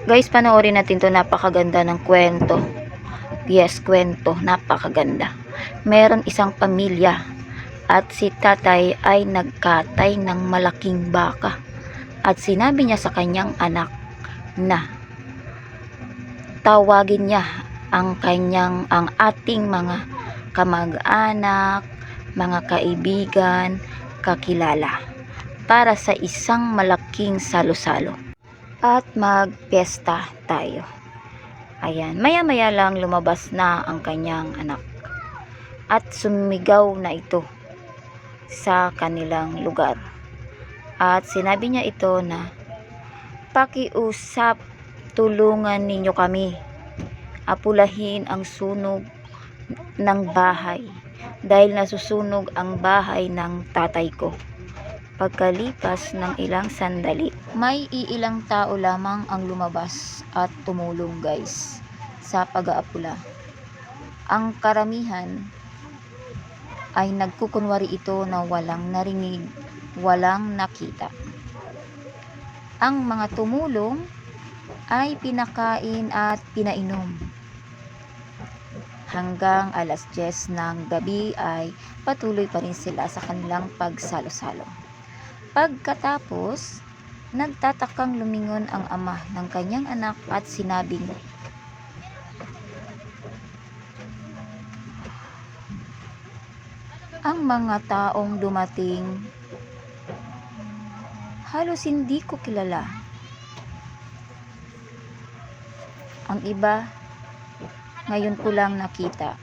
Guys, panoorin natin to, napakaganda ng kwento. Yes, kwento, napakaganda. Meron isang pamilya at si tatay ay nagkatay ng malaking baka. At sinabi niya sa kanyang anak na tawagin niya ang ating mga kamag-anak, mga kaibigan, kakilala para sa isang malaking salo-salo at magpesta tayo. Ayan, maya-maya lang lumabas na ang kanyang anak at sumigaw na ito sa kanilang lugar. At sinabi niya ito na, pakiusap, tulungan ninyo kami. Apulahin ang sunog ng bahay dahil nasusunog ang bahay ng tatay ko. Pagkalipas ng ilang sandali, may iilang tao lamang ang lumabas at tumulong guys sa pag-aapula. Ang karamihan ay nagkukunwari ito na walang narinig, walang nakita. Ang mga tumulong ay pinakain at pinainom. Hanggang alas 10 ng gabi ay patuloy pa rin sila sa kanilang pagsalo-salo. Pagkatapos, nagtatakang lumingon ang ama ng kanyang anak at sinabing, ang mga taong dumating, halos hindi ko kilala. Ang iba, ngayon ko lang nakita.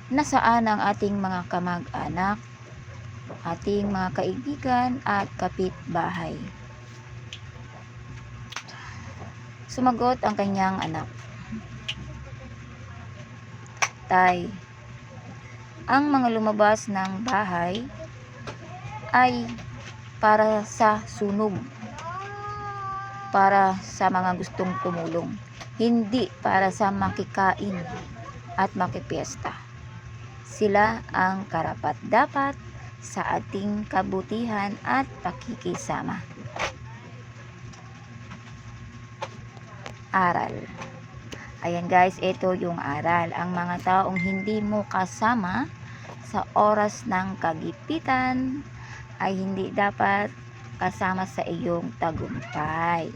Nasaan ang ating mga kamag-anak, ating mga kaibigan at kapitbahay? Sumagot ang kanyang anak, Tay, ang mga lumabas ng bahay ay para sa sunog, para sa mga gustong tumulong, hindi para sa makikain at makipiesta. Sila ang karapat-dapat sa ating kabutihan at pakikisama. Aral. Ayan guys, ito yung aral. Ang mga taong hindi mo kasama sa oras ng kagipitan ay hindi dapat kasama sa iyong tagumpay.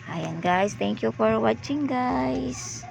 Ayan guys, thank you for watching guys.